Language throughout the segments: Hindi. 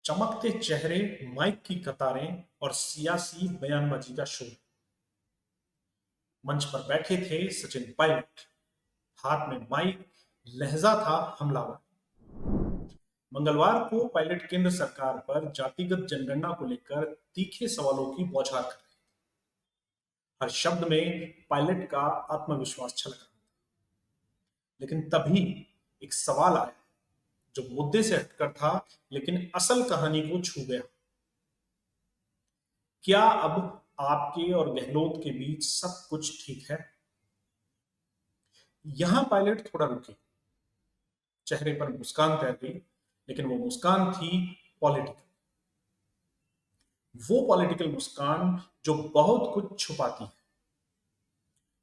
चमकते चेहरे, माइक की कतारें और सियासी बयानबाजी का शोर। मंच पर बैठे थे सचिन पायलट, हाथ में माइक, लहजा था हमलावर। मंगलवार को पायलट केंद्र सरकार पर जातिगत जनगणना को लेकर तीखे सवालों की बौछार कर रहे। हर शब्द में पायलट का आत्मविश्वास छलक रहा। लेकिन तभी एक सवाल आया जो मुद्दे से हटकर था, लेकिन असल कहानी को छू गया। क्या अब आपके और गहलोत के बीच सब कुछ ठीक है? यहां पायलट थोड़ा रुके, चेहरे पर मुस्कान तैर गई, लेकिन वो मुस्कान थी पॉलिटिकल। वो पॉलिटिकल मुस्कान जो बहुत कुछ छुपाती है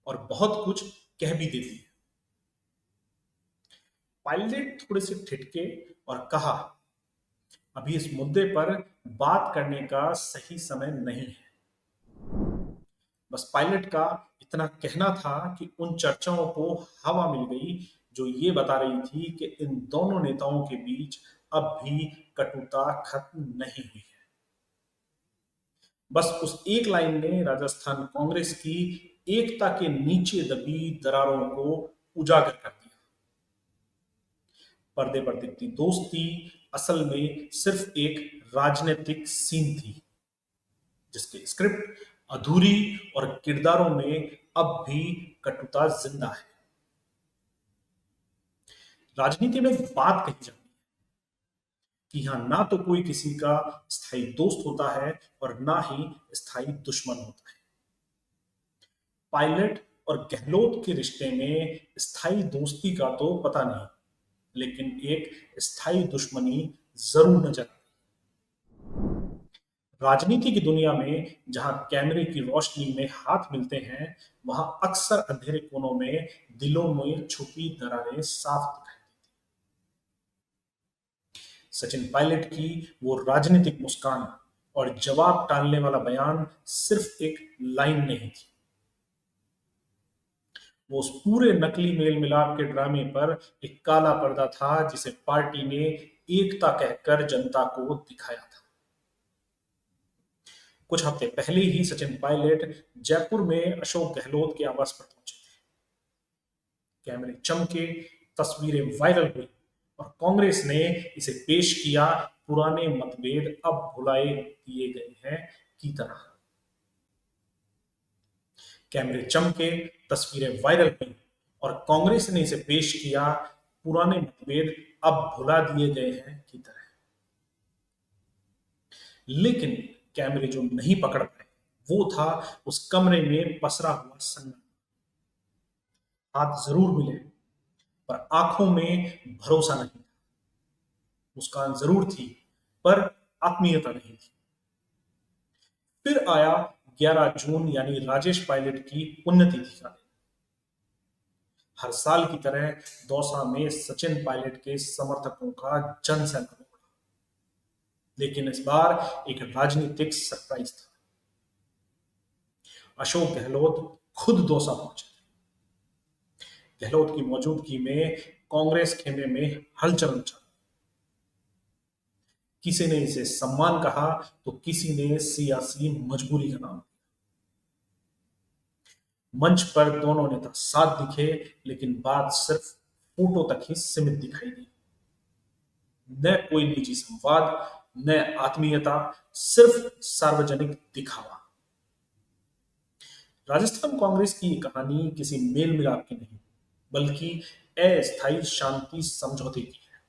और बहुत कुछ कह भी देती है। पायलट थोड़े से ठिठके और कहा, अभी इस मुद्दे पर बात करने का सही समय नहीं है। बस पायलट का इतना कहना था कि उन चर्चाओं को हवा मिल गई जो ये बता रही थी कि इन दोनों नेताओं के बीच अब भी कटुता खत्म नहीं हुई है। बस उस एक लाइन ने राजस्थान कांग्रेस की एकता के नीचे दबी दरारों को उजागर कर दिया। पर्दे पर दिखती दोस्ती असल में सिर्फ एक राजनीतिक सीन थी, जिसके स्क्रिप्ट अधूरी और किरदारों में अब भी कटुता जिंदा है। राजनीति में बात कही जाती है कि यहां ना तो कोई किसी का स्थायी दोस्त होता है और ना ही स्थायी दुश्मन होता है। पायलट और गहलोत के रिश्ते में स्थायी दोस्ती का तो पता नहीं, लेकिन एक स्थायी दुश्मनी जरूर नजर आती। राजनीति की दुनिया में जहां कैमरे की रोशनी में हाथ मिलते हैं, वहां अक्सर अंधेरे कोनों में दिलों में छुपी दरारें साफ दिखाई देती। सचिन पायलट की वो राजनीतिक मुस्कान और जवाब टालने वाला बयान सिर्फ एक लाइन नहीं थी। वो उस पूरे नकली मेल मिलाप के ड्रामे पर एक काला पर्दा था जिसे पार्टी ने एकता कहकर जनता को दिखाया था। कुछ हफ्ते पहले ही सचिन पायलट जयपुर में अशोक गहलोत के आवास पर पहुंचे थे। कैमरे चमके, तस्वीरें वायरल हुई और कांग्रेस ने इसे पेश किया पुराने मतभेद अब भुलाए दिए गए हैं की तरह। कैमरे चमके, तस्वीरें वायरल हुई और कांग्रेस ने इसे पेश किया पुराने मतभेद अब भुला दिए गए हैं की तरह। लेकिन कैमरे जो नहीं पकड़ पाए वो था उस कमरे में पसरा हुआ संगम। हाथ जरूर मिले, पर आंखों में भरोसा नहीं था। मुस्कान जरूर थी, पर आत्मीयता नहीं थी। फिर आया 11 जून, यानी राजेश पायलट की पुण्यतिथि का दिन। हर साल की तरह दौसा में सचिन पायलट के समर्थकों का जनसैलाब उमड़ा, लेकिन इस बार एक राजनीतिक सरप्राइज था। अशोक गहलोत खुद दौसा पहुंचे थे। गहलोत की मौजूदगी में कांग्रेस खेमे में हलचल मचा। किसी ने इसे सम्मान कहा तो किसी ने सियासी मजबूरी का नाम दिया। मंच पर दोनों नेता साथ दिखे, लेकिन बात सिर्फ फोटो तक ही सीमित दिखाई दी। न कोई निजी संवाद, न आत्मीयता, सिर्फ सार्वजनिक दिखावा। राजस्थान कांग्रेस की ये कहानी किसी मेल मिलाप की नहीं, बल्कि अस्थायी शांति समझौते की है,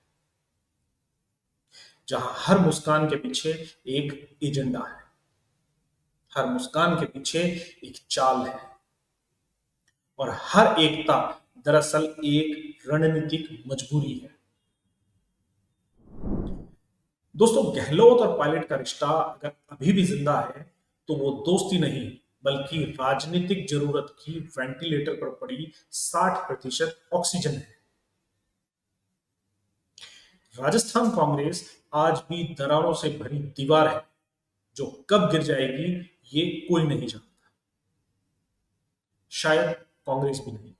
जहां हर मुस्कान के पीछे एक एजेंडा है, हर मुस्कान के पीछे एक चाल है और हर एकता दरअसल एक रणनीतिक मजबूरी है। दोस्तों, गहलोत और पायलट का रिश्ता अगर अभी भी जिंदा है तो वो दोस्ती नहीं, बल्कि राजनीतिक जरूरत की वेंटिलेटर पर पड़ी 60% ऑक्सीजन है। राजस्थान कांग्रेस आज भी दरारों से भरी दीवार है जो कब गिर जाएगी ये कोई नहीं जानता। शायद कांग्रेस भी नहीं।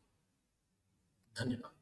धन्यवाद।